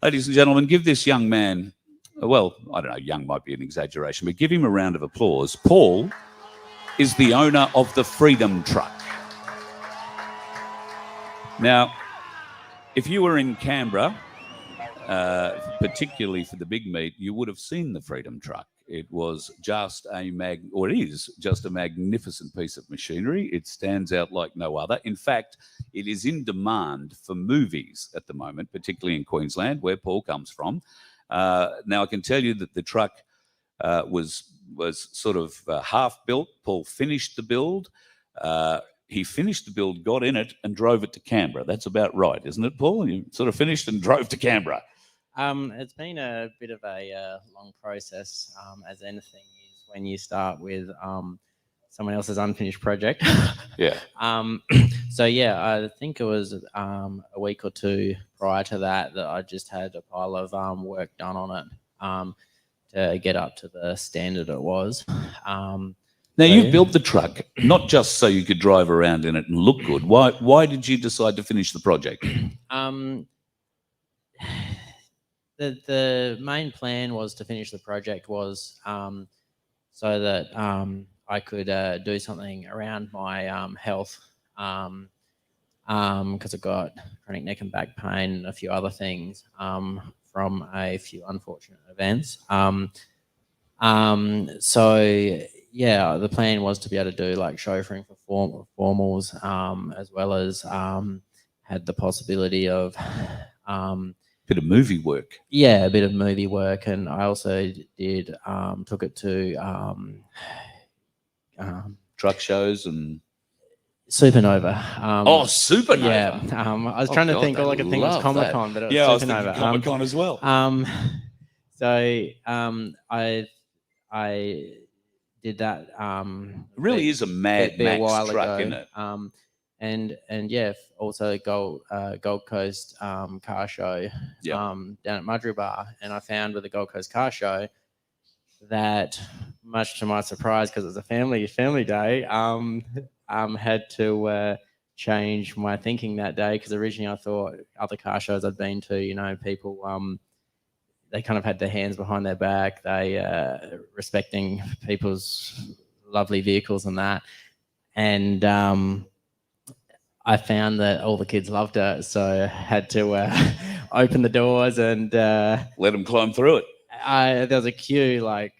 Ladies and gentlemen, give this young man, well, I don't know, young might be an exaggeration, but give him a round of applause. Paul is the owner of the Freedom Truck. Now, if you were in Canberra, particularly for the big meet, you would have seen the Freedom Truck. It was just it is just a magnificent piece of machinery. It stands out like no other. In fact, it is in demand for movies at the moment, particularly in Queensland, where Paul comes from. Now, I can tell you that the truck was sort of half built. Paul finished the build. He finished the build, got in it, and drove it to Canberra. That's about right, isn't it, Paul? You sort of finished and drove to Canberra. It's been a bit of a long process, as anything is when you start with someone else's unfinished project. Yeah. So, yeah, I think it was a week or two prior to that I just had a pile of work done on it to get up to the standard it was. Now, you built the truck not just so you could drive around in it and look good. Why did you decide to finish the project? The main plan was to finish the project was so that I could do something around my health because I've got chronic neck and back pain and a few other things from a few unfortunate events. So, yeah, the plan was to be able to do like chauffeuring for formals as well as had the possibility of bit of movie work. Yeah, a bit of movie work, and I also did took it to truck shows and Supernova. Supernova. Yeah, I was trying to think. All I could think was Comic-Con, but it was Supernova. I was thinking Comic-Con as well. So I did that. It really is a Mad Max truck, isn't it? And yeah, also Gold Coast car show down at Mudgery, and I found with the Gold Coast car show that, much to my surprise, because it was a family day, had to change my thinking that day, because originally I thought other car shows I'd been to, people they kind of had their hands behind their back, they respecting people's lovely vehicles and that, and I found that all the kids loved it, so I had to open the doors and let them climb through it. There was a queue, like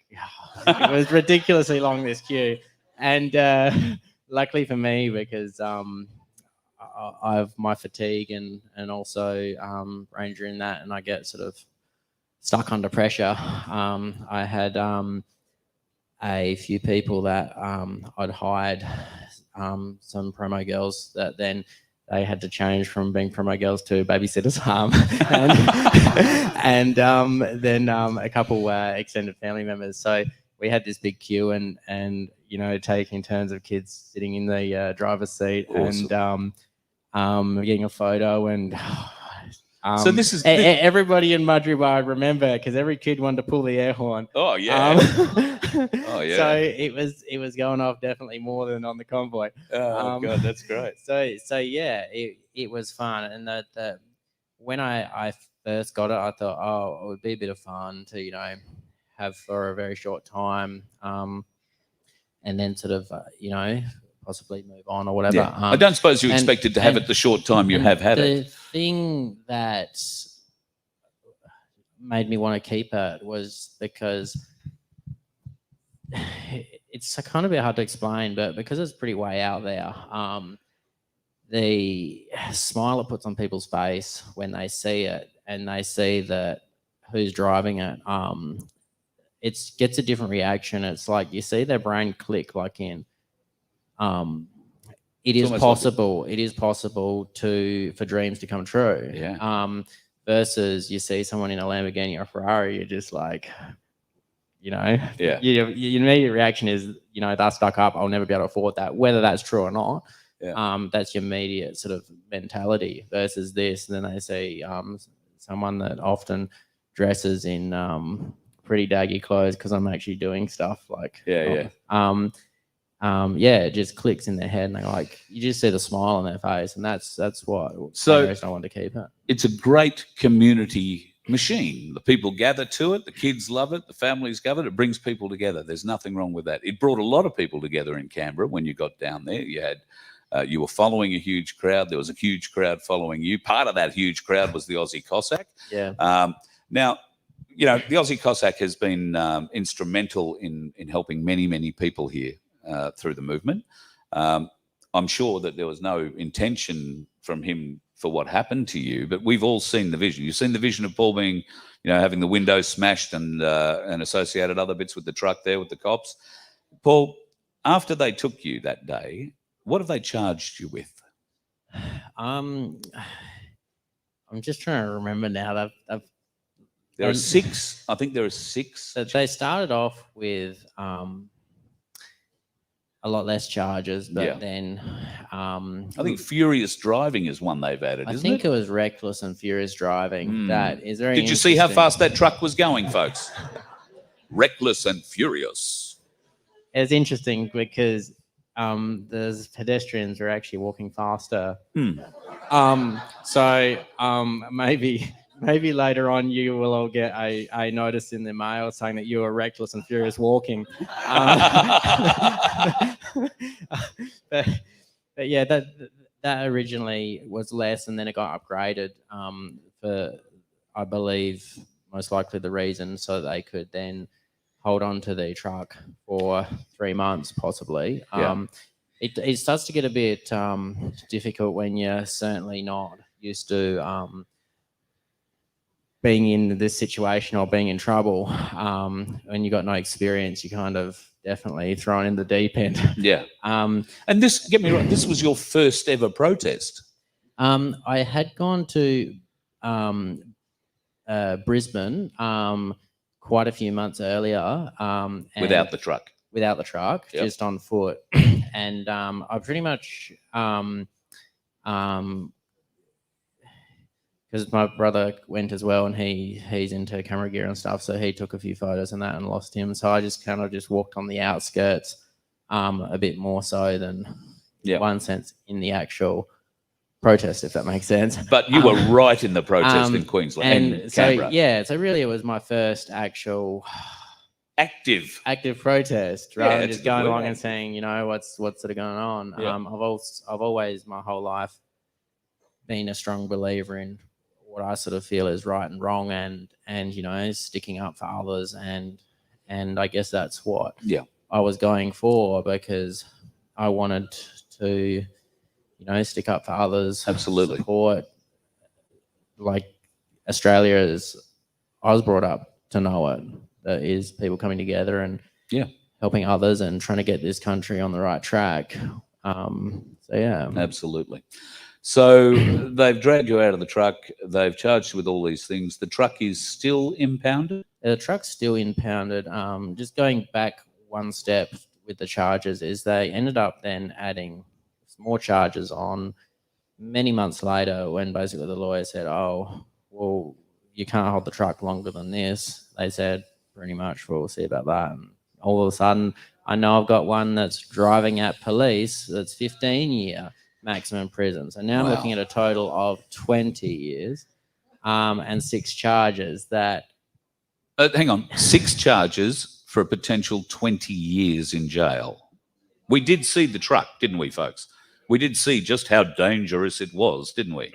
it was ridiculously long, this queue, and luckily for me, because I have my fatigue and also Ranger in that, and I get sort of stuck under pressure. I had a few people that I'd hired. Some promo girls that then they had to change from being promo girls to babysitters, and then a couple extended family members. So we had this big queue and taking turns of kids sitting in the driver's seat. Awesome. And getting a photo and. So this is everybody in Mudgery, I remember, because every kid wanted to pull the air horn. Oh yeah. Oh yeah. So it was going off definitely more than on the convoy. Oh God, that's great. So yeah, it was fun, and when I first got it, I thought, oh, it would be a bit of fun to have for a very short time, and then sort of possibly move on or whatever. Yeah. I don't suppose you expected to have it the short time you have had it. The thing that made me want to keep it was because it's kind of a bit hard to explain, but because it's pretty way out there, the smile it puts on people's face when they see it and they see that who's driving it, it gets a different reaction. It's like you see their brain click like in, it is possible. It is possible for dreams to come true. Yeah. Versus you see someone in a Lamborghini or Ferrari, you're just like, Yeah. Your immediate reaction is, they're stuck up. I'll never be able to afford that. Whether that's true or not, that's your immediate sort of mentality. Versus this, and then they see someone that often dresses in pretty daggy clothes because I'm actually doing stuff like it just clicks in their head, and they're like, you just see the smile on their face, and that's what the reason I wanted to keep it. It's a great community machine. The people gather to it. The kids love it. The families gather it. It brings people together. There's nothing wrong with that. It brought a lot of people together in Canberra when you got down there. You had you were following a huge crowd. There was a huge crowd following you. Part of that huge crowd was the Aussie Cossack. Yeah. Now, you know, the Aussie Cossack has been instrumental in helping many, many people here through the movement. I'm sure that there was no intention from him for what happened to you, but we've all seen the vision. You've seen the vision of Paul being, you know, having the windows smashed and associated other bits with the truck there with the cops. Paul, after they took you that day, what have they charged you with? I'm just trying to remember now. There are 6. I think there are 6. They started off with a lot less charges, but then I think furious driving is one they've added, isn't it? I think it was reckless and furious driving. That is very Did you see how fast that truck was going, folks? Reckless and furious. It's interesting because the pedestrians are actually walking faster. So maybe later on you will all get a notice in the mail saying that you were reckless and furious walking. But yeah, that originally was less, and then it got upgraded for, I believe, most likely the reason so they could then hold on to the truck for 3 months, possibly. It starts to get a bit difficult when you're certainly not used to being in this situation or being in trouble. When you got no experience, you kind of definitely thrown in the deep end. Yeah. And this, get me right, this was your first ever protest. I had gone to Brisbane quite a few months earlier. Without the truck? Without the truck, just on foot. And I pretty much, because my brother went as well, and he's into camera gear and stuff, so he took a few photos and that and lost him. So I just kind of just walked on the outskirts a bit more so than, one sense, in the actual protest, if that makes sense. But you were right in the protest in Queensland and Canberra. So really it was my first actual active protest, rather than just going along and saying, you know, what's sort of going on. I've always my whole life been a strong believer in what I sort of feel is right and wrong, and you know, sticking up for others, and I guess that's what I was going for, because I wanted to, you know, stick up for others, absolutely support, like Australia as I was brought up to know it. That is people coming together and helping others and trying to get this country on the right track. Absolutely. So they've dragged you out of the truck. They've charged you with all these things. The truck is still impounded? The truck's still impounded. Just going back one step with the charges is they ended up then adding more charges on many months later, when basically the lawyer said, oh, well, you can't hold the truck longer than this. They said, pretty much, we'll see about that. And all of a sudden, I know I've got one that's driving at police that's 15-year maximum prison. So now I'm looking at a total of 20 years and 6 charges that... hang on, 6 charges for a potential 20 years in jail. We did see the truck, didn't we, folks? We did see just how dangerous it was, didn't we?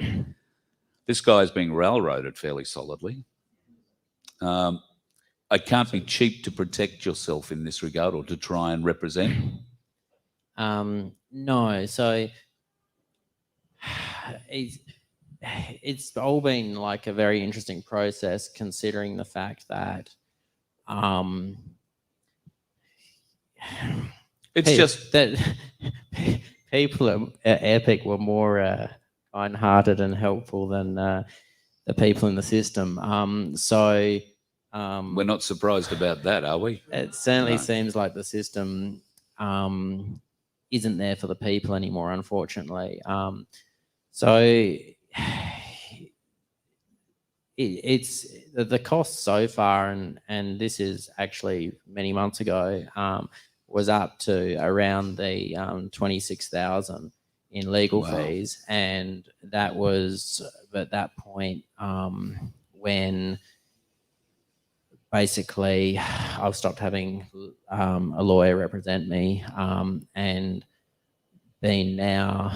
This guy's being railroaded fairly solidly. It can't be cheap to protect yourself in this regard, or to try and represent. No, so it's all been like a very interesting process, considering the fact that it's just that people at Epic were more kind-hearted and helpful than the people in the system. We're not surprised about that, are we? It certainly seems like the system isn't there for the people anymore, unfortunately. So it's the cost so far, and this is actually many months ago, was up to around the 26,000 in legal fees, and that was at that point when basically I've stopped having a lawyer represent me, and been now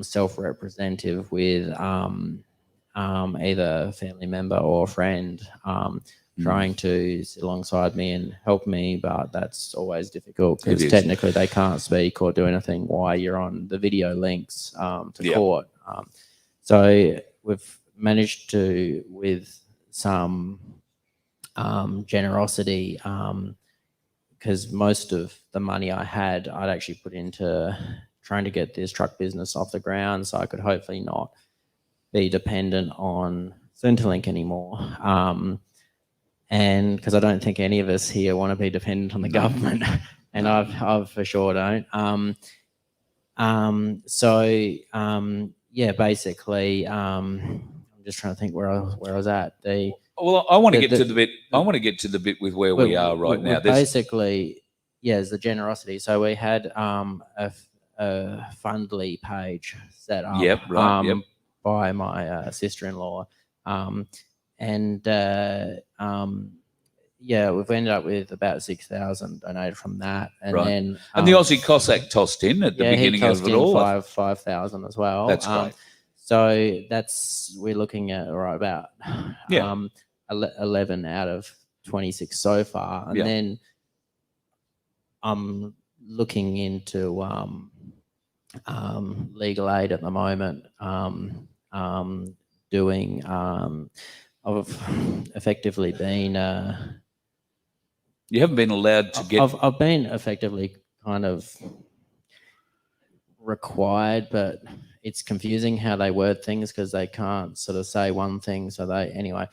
self-representative with either a family member or a friend trying to sit alongside me and help me, but that's always difficult because technically they can't speak or do anything while you're on the video links to court. So we've managed to, with some generosity, because most of the money I had, I'd actually put into trying to get this truck business off the ground so I could hopefully not be dependent on Centrelink anymore. And because I don't think any of us here want to be dependent on the government, and I've for sure don't. Yeah, basically, I'm just trying to think where I was at. Well, I want to get to the bit. I want to get to the bit with where we are right now. Basically, yeah, it's the generosity. So we had a Fundly page set up by my sister-in-law, yeah, we've ended up with about 6,000 donated from that, and then and the Aussie Cossack tossed in at the beginning of it all. 5,000 as well. That's great. So we're looking at about 11 out of 26 so far, and then I'm looking into legal aid at the moment. Doing I've effectively been. You haven't been allowed to get. I've been effectively kind of required, but it's confusing how they word things because they can't sort of say one thing. So anyway,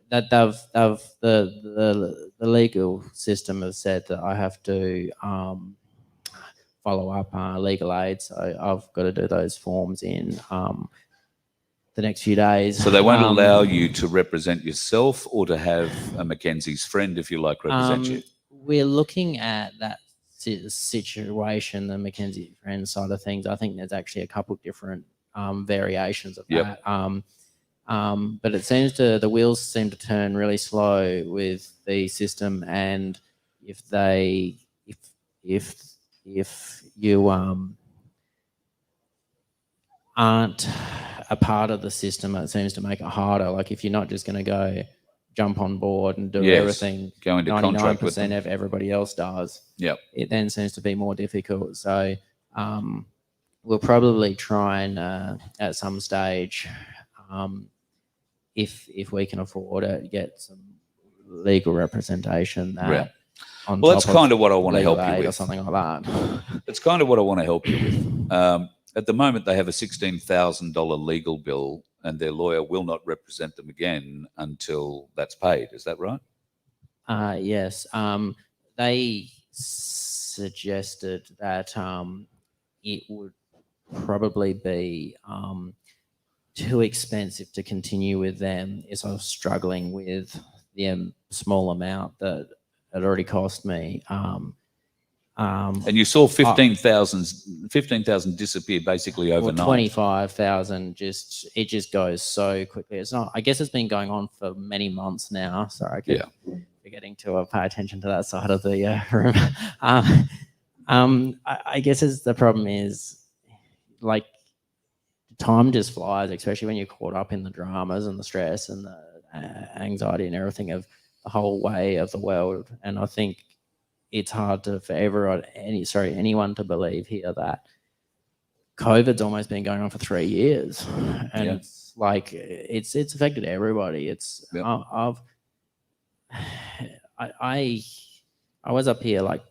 that the legal system has said that I have to follow up legal aid. So I've got to do those forms in the next few days. So they won't allow you to represent yourself or to have a Mackenzie's friend, if you like, represent you? We're looking at that situation, the Mackenzie friend side of things. I think there's actually a couple different variations of that. But it seems the wheels seem to turn really slow with the system, and if you aren't a part of the system, it seems to make it harder. Like if you're not just going to go jump on board and do everything, go into 99% of everybody else does. It then seems to be more difficult. So we'll probably try and at some stage, if we can afford it, get some legal representation that. Well, that's kind of what I want to help you with, or something like that. It's kind of what I want to help you with. At the moment, they have a $16,000 legal bill, and their lawyer will not represent them again until that's paid. Is that right? Yes. They suggested that it would probably be too expensive to continue with them if I was struggling with the small amount that it already cost me. And you saw 15,000 disappear basically overnight. Well, 25,000 it just goes so quickly. It's not. I guess it's been going on for many months now. Sorry, I keep forgetting to pay attention to that side of the room. I guess the problem is, like, time just flies, especially when you're caught up in the dramas and the stress and the anxiety and everything of the whole way of the world. And I think it's hard for anyone to believe here that COVID's almost been going on for 3 years, and it's like it's affected everybody. It's I was up here like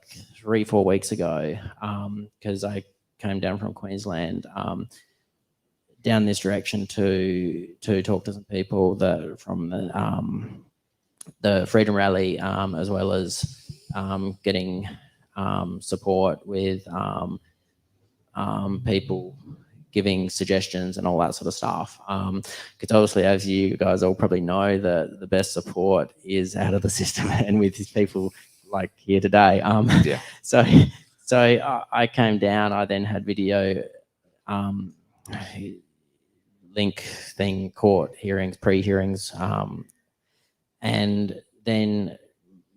3-4 weeks ago because I came down from Queensland down this direction to talk to some people that from the Freedom Rally, as well as getting support with people giving suggestions and all that sort of stuff. Because obviously, as you guys all probably know, the best support is out of the system and with these people like here today. So I came down. I then had video link thing, court hearings, pre-hearings And then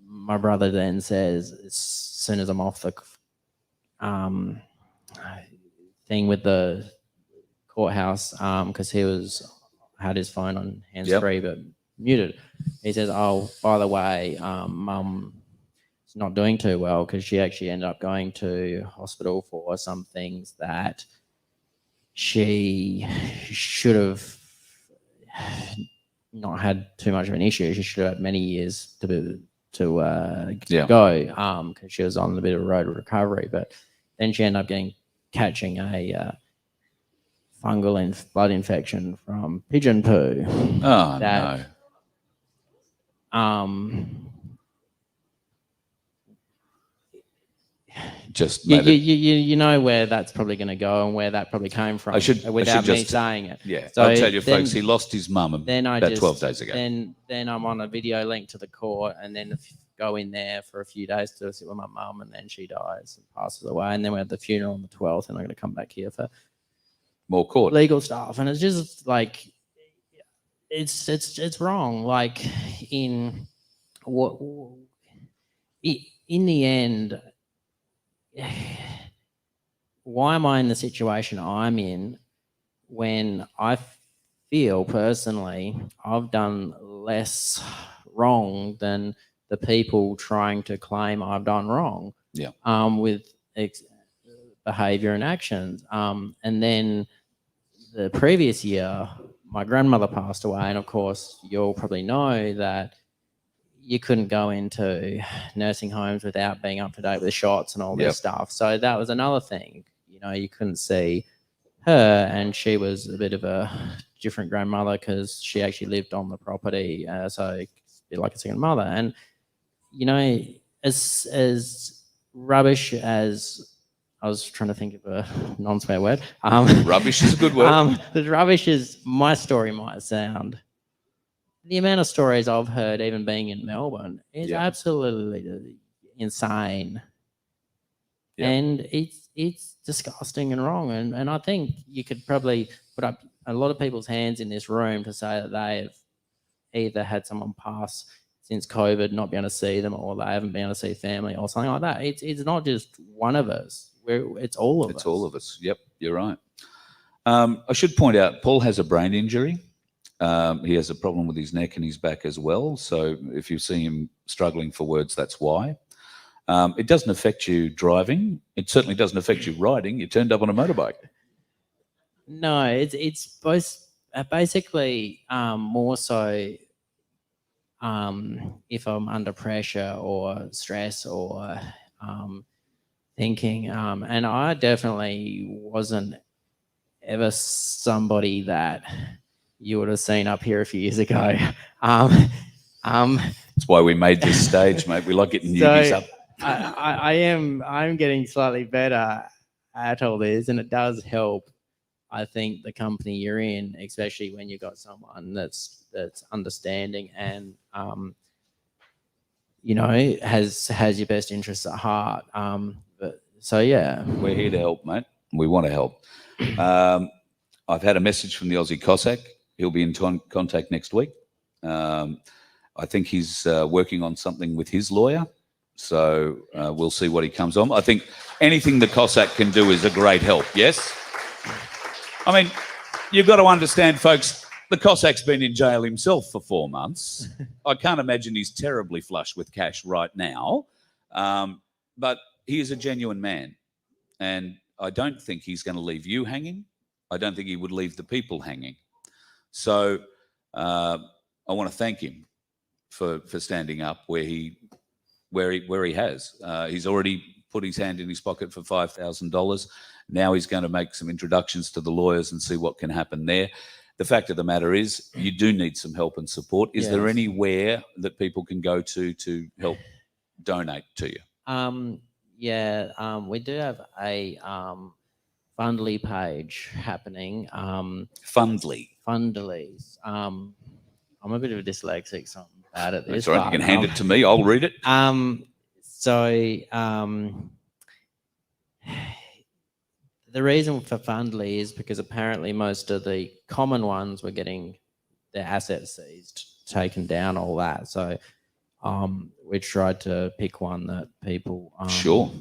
my brother then says, as soon as I'm off the thing with the courthouse, because he had his phone on hands-free but muted, he says, "Oh, by the way, Mum is not doing too well because she actually ended up going to hospital for some things that she should have not had too much of an issue. She should have had many years to go because she was on a bit of a road to recovery. But then she ended up catching a fungal blood infection from pigeon poo. Oh, no. Just you know where that's probably going to go and where that probably came from. Without me saying it. Yeah, so I'll tell you, folks. He lost his mum about 12 days ago. Then I'm on a video link to the court, and then go in there for a few days to sit with my mum, and then she dies and passes away, and then we have the funeral on the 12th, and I'm going to come back here for more court legal stuff, and it's just like it's wrong. Like in the end. Why am I in the situation I'm in when I feel personally I've done less wrong than the people trying to claim I've done wrong? Yeah. With behavior and actions. And then the previous year, my grandmother passed away, and of course, you'll probably know that you couldn't go into nursing homes without being up to date with the shots and all this stuff. So that was another thing. You know, you couldn't see her, and she was a bit of a different grandmother because she actually lived on the property. So it's a bit like a second mother. And, you know, as rubbish as I was trying to think of a non-swear word. Rubbish is a good word. As rubbish as my story might sound, the amount of stories I've heard, even being in Melbourne, is absolutely insane. And it's disgusting and wrong. And I think you could probably put up a lot of people's hands in this room to say that they have either had someone pass since COVID, not be able to see them, or they haven't been able to see family or something like that. It's not just one of us. It's all of us. It's all of us. Yep, you're right. I should point out, Paul has a brain injury. He has a problem with his neck and his back as well. So if you see him struggling for words, that's why. It doesn't affect you driving. It certainly doesn't affect you riding. You turned up on a motorbike. No, it's both basically more so if I'm under pressure or stress or thinking. And I definitely wasn't ever somebody that you would have seen up here a few years ago. That's why we made this stage, mate. We like getting newbies up. I'm getting slightly better at all this, and it does help, I think, the company you're in, especially when you've got someone that's understanding and you know, has your best interests at heart. So yeah, we're here to help, mate. We want to help. I've had a message from the Aussie Cossack. He'll be in contact next week. I think he's working on something with his lawyer. So we'll see what he comes on. I think anything the Cossack can do is a great help, yes? I mean, you've got to understand, folks, the Cossack's been in jail himself for 4 months. I can't imagine he's terribly flush with cash right now. But he is a genuine man. And I don't think he's going to leave you hanging. I don't think he would leave the people hanging. So I want to thank him for standing up where he has. He's already put his hand in his pocket for $5,000. Now he's going to make some introductions to the lawyers and see what can happen there. The fact of the matter is, you do need some help and support. Is there anywhere that people can go to help donate to you? We do have a Fundly page happening. Fundly. Fundlies. I'm a bit of a dyslexic, so I'm bad at this. That's right. You can hand it to me. I'll read it. The reason for Fundly is because apparently most of the common ones were getting their assets seized taken down all that. So we tried to pick one that people Sure.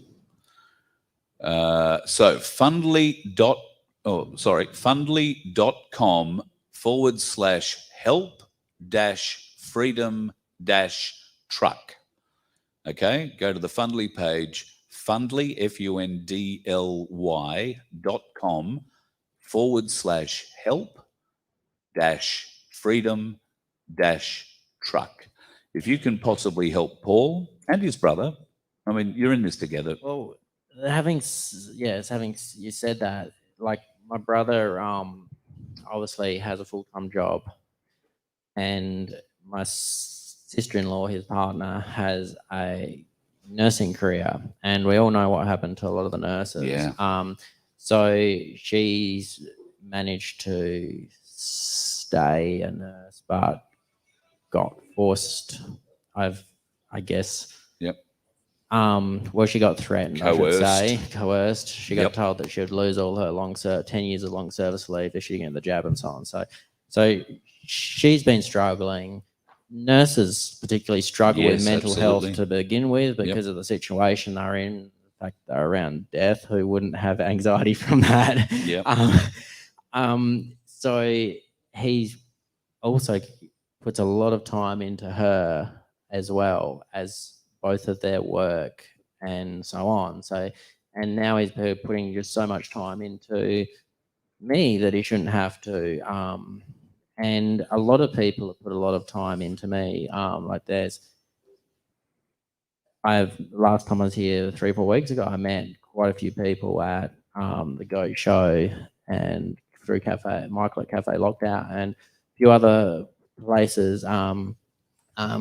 So fundly.com/help-freedom-truck. Okay, go to the Fundly page, Fundly, fundly.com/help-freedom-truck. If you can possibly help Paul and his brother, I mean, you're in this together. Well, having you said that, like my brother obviously has a full-time job, and my sister-in-law, his partner, has a nursing career, and we all know what happened to a lot of the nurses. Yeah. So she's managed to stay a nurse, but got forced. I guess. Yep. Well, she got threatened. Coerced. I should say coerced. She got Yep. told that she would lose all her 10 years of long service leave if she didn't get the jab and so on. So she's been struggling. Nurses particularly struggle with mental absolutely. health to begin with because of the situation they're in. The fact they're around death. Who wouldn't have anxiety from that? Yep. So he also puts a lot of time into her as well as both of their work and so on. So, and now he's putting just so much time into me that he shouldn't have to. And a lot of people have put a lot of time into me. Last time I was here 3-4 weeks ago, I met quite a few people at the Go Show and through Michael at Cafe Lockdown and a few other places.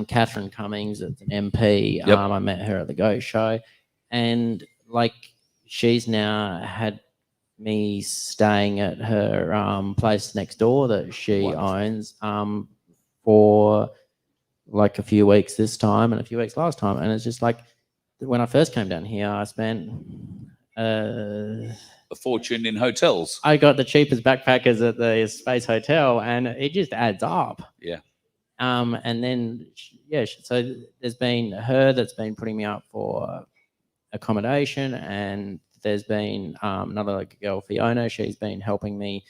Catherine Cummings, it's an MP. Yep. I met her at the Go Show, and she's now had me staying at her place next door that she owns for a few weeks this time and a few weeks last time, and it's just when I first came down here, I spent a fortune in hotels. I got the cheapest backpackers at the Space Hotel, and it just adds up. Yeah. And then, so there's been her that's been putting me up for accommodation, and there's been another girl, Fiona. She's been helping me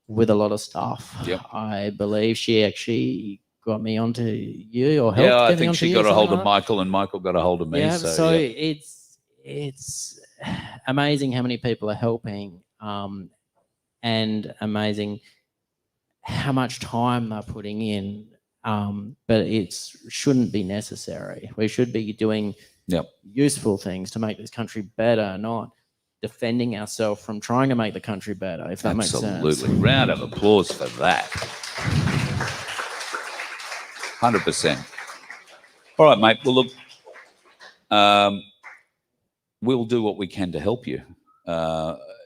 with a lot of stuff. Yep. I believe she actually got me onto you or helped. Yeah, I get me think onto she you got or a hold something of like Michael, and Michael got a hold of me. that. Yeah, so yeah. it's amazing how many people are helping, and amazing how much time they're putting in. But it shouldn't be necessary. We should be doing useful things to make this country better, not defending ourselves from trying to make the country better, if that makes sense. Absolutely. Round of applause for that. 100%. All right, mate. Well, look, we'll do what we can to help you.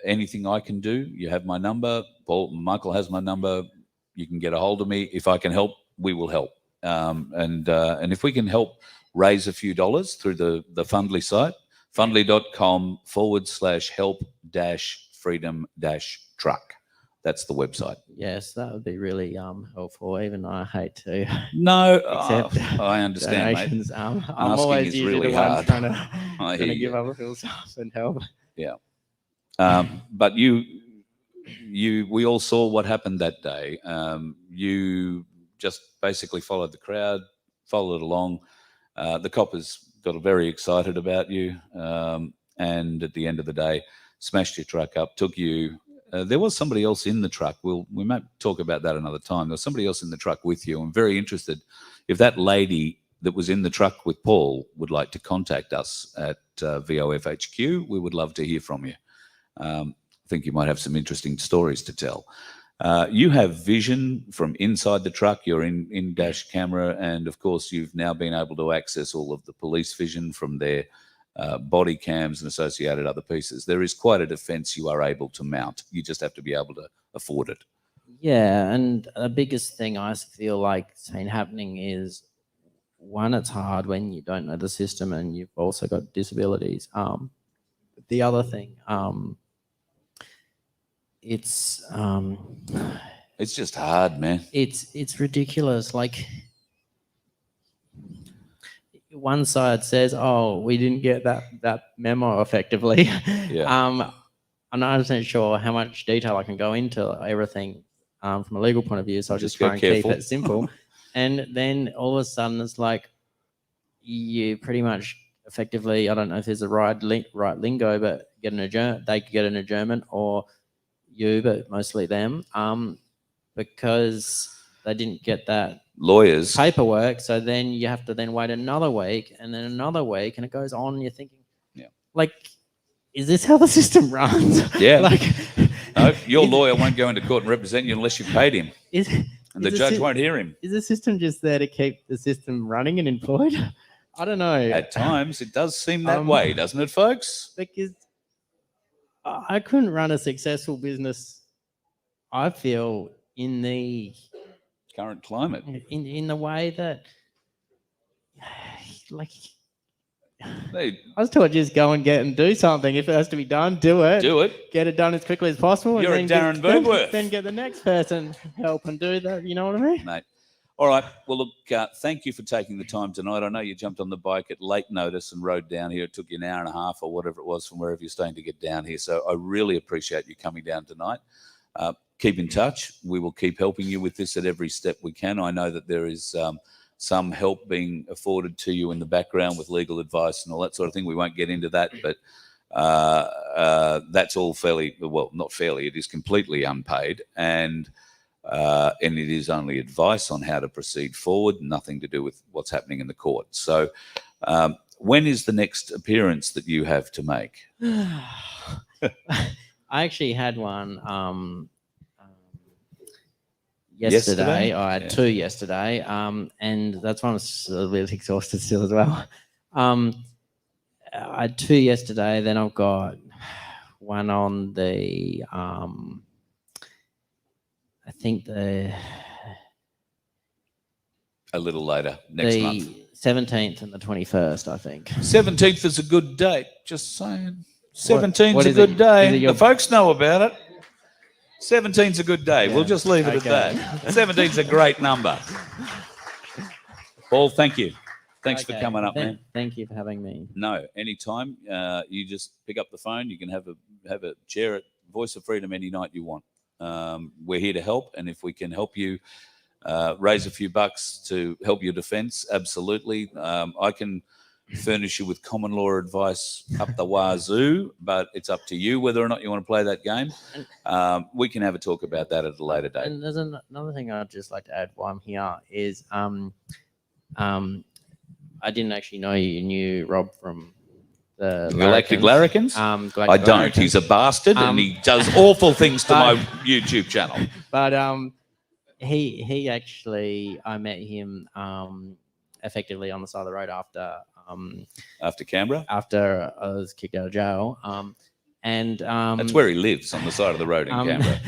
Anything I can do, you have my number. Michael has my number. You can get a hold of me. If I can help, we will help. And if we can help raise a few dollars through the Fundly site, fundly.com/help-freedom-truck. That's the website. Yes, that would be really helpful. Even though I hate to. No, accept I understand, donations. mate. I'm Asking always is usually really the one hard. trying I to hear give you. other people stuff and help. Yeah. But we all saw what happened that day. You just basically followed the crowd, followed along. The coppers got very excited about you, and at the end of the day, smashed your truck up, took you. There was somebody else in the truck. We might talk about that another time. There was somebody else in the truck with you. I'm very interested. If that lady that was in the truck with Paul would like to contact us at VOFHQ, we would love to hear from you. I think you might have some interesting stories to tell. You have vision from inside the truck. You're in dash camera, and of course, you've now been able to access all of the police vision from their body cams and associated other pieces. There is quite a defence you are able to mount. You just have to be able to afford it. Yeah, and the biggest thing I feel like has been happening is, one, it's hard when you don't know the system and you've also got disabilities. The other thing, it's It's just hard, man. It's ridiculous. Like, one side says, "Oh, we didn't get that memo effectively." Yeah. I'm not 100% sure how much detail I can go into everything from a legal point of view, so I'll just try and keep it simple. And then all of a sudden, it's like you pretty much effectively, I don't know if there's a right lingo, but they could get an adjournment, or you, but mostly them, because they didn't get that Lawyers. paperwork. So then you have to then wait another week, and then another week, and it goes on. And you're thinking, like, is this how the system runs? Yeah. Like, no, your lawyer won't go into court and represent you unless you paid him. And the judge won't hear him. Is the system just there to keep the system running and employed? I don't know. At times, it does seem that way, doesn't it, folks? Because I couldn't run a successful business, I feel, in the current climate. In the way that, like, I was taught, just go and get and do something. If it has to be done, do it. Do it. Get it done as quickly as possible. You're and a Darren Birdworth. Then get the next person help and do that. You know what I mean? Mate. All right. Well, look, thank you for taking the time tonight. I know you jumped on the bike at late notice and rode down here. It took you an hour and a half or whatever it was from wherever you're staying to get down here. So I really appreciate you coming down tonight. Keep in touch. We will keep helping you with this at every step we can. I know that there is some help being afforded to you in the background with legal advice and all that sort of thing. We won't get into that, but that's all fairly, well, not fairly, it is completely unpaid. And it is only advice on how to proceed forward, nothing to do with what's happening in the court. So when is the next appearance that you have to make? I actually had one yesterday. I had two yesterday, and that's why I'm a little bit exhausted still as well. I had two yesterday. Then I've got one on the I think a little later next month. The 17th and the 21st, I think. 17th is a good date. Just saying. 17th is a good day. The folks know about it. 17's a good day. Yeah. We'll just leave it at that. 17's a great number. Paul, thank you. Thanks for coming up, man. Thank you for having me. No, anytime. You just pick up the phone. You can have a chair at Voice of Freedom any night you want. We're here to help, and if we can help you raise a few bucks to help your defence, absolutely. I can furnish you with common law advice up the wazoo, but it's up to you whether or not you want to play that game. We can have a talk about that at a later date. And there's another thing I'd just like to add while I'm here is I didn't actually know you knew Rob from the Galactic Larrikins. I don't. He's a bastard and he does awful things to my YouTube channel. But he actually, I met him effectively on the side of the road after Canberra, after I was kicked out of jail, and that's where he lives, on the side of the road in Canberra.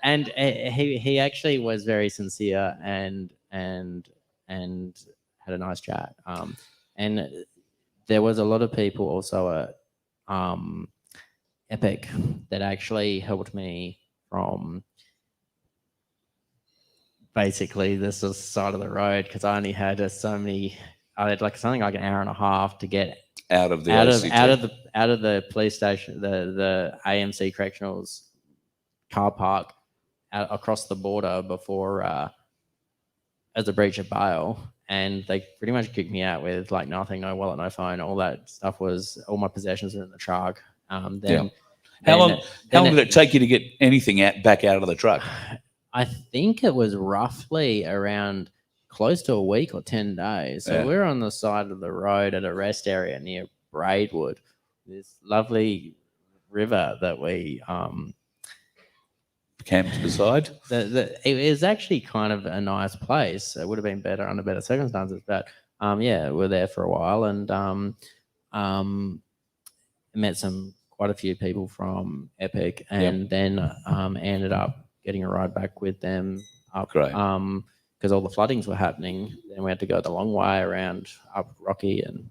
And he actually was very sincere and had a nice chat. And there was a lot of people also at Epic that actually helped me from basically this side of the road, because I only had I had like something like an hour and a half to get out of the police station, the AMC Correctionals car park across the border before as a breach of bail, and they pretty much kicked me out with like nothing, no wallet, no phone, all that stuff all my possessions were in the truck. How long did it take you to get anything back out of the truck? I think it was roughly around close to a week or 10 days. So we're on the side of the road at a rest area near Braidwood, this lovely river that we camped beside. It was actually kind of a nice place. It would have been better under better circumstances, but we're there for a while and met quite a few people from Epic, and then ended up getting a ride back with them up. Great. Because all the floodings were happening, then we had to go the long way around up Rocky and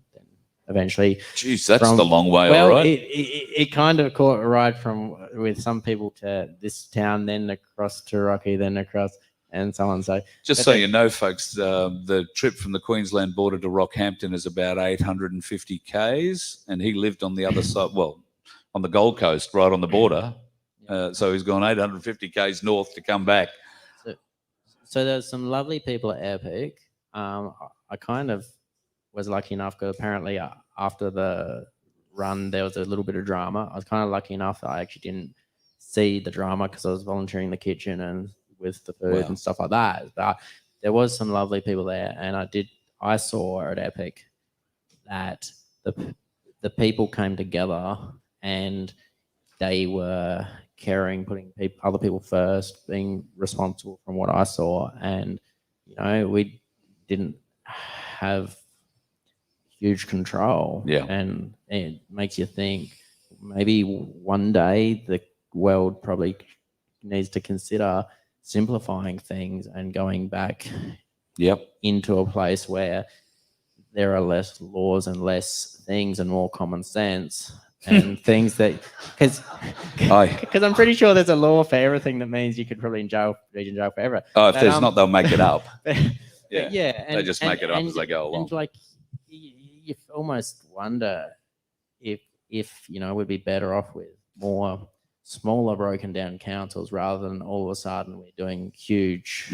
then eventually. Geez, that's the long way, well, all right. it kind of caught a ride from with some people to this town, then across to Rocky, then across, and so on. So just so you know, folks, the trip from the Queensland border to Rockhampton is about 850 k's, and he lived on the other side, well, on the Gold Coast, right on the border. So he's gone 850 k's north to come back. So there's some lovely people at Airpeak. I kind of was lucky enough because apparently after the run there was a little bit of drama. I was kind of lucky enough that I actually didn't see the drama because I was volunteering in the kitchen and with the food and stuff like that. But there was some lovely people there, and I saw at Airpeak that the people came together and they were caring, putting other people first, being responsible from what I saw. And, you know, we didn't have huge control. Yeah. And it makes you think maybe one day the world probably needs to consider simplifying things and going back into a place where there are less laws and less things and more common sense. And things that, because I'm pretty sure there's a law for everything that means you could probably be in jail forever. Oh, if there's not, they'll make it up. And, they just make it up as they go along. And like, you almost wonder if you know, we'd be better off with more smaller, broken down councils rather than all of a sudden we're doing huge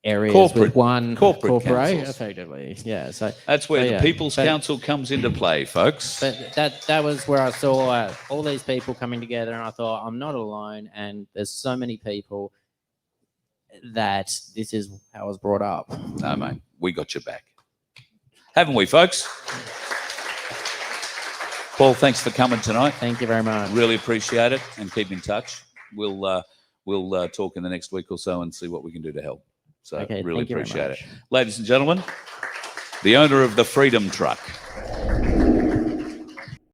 areas with one corporation, effectively. Yeah, so that's where the People's Council comes into play, folks. But that was where I saw all these people coming together, and I thought, I'm not alone, and there's so many people that this is how I was brought up. No, mate, we got your back, haven't we, folks? Paul, thanks for coming tonight. Thank you very much. Really appreciate it, and keep in touch. We'll talk in the next week or so and see what we can do to help. So really appreciate it. Ladies and gentlemen, the owner of the Freedom Truck.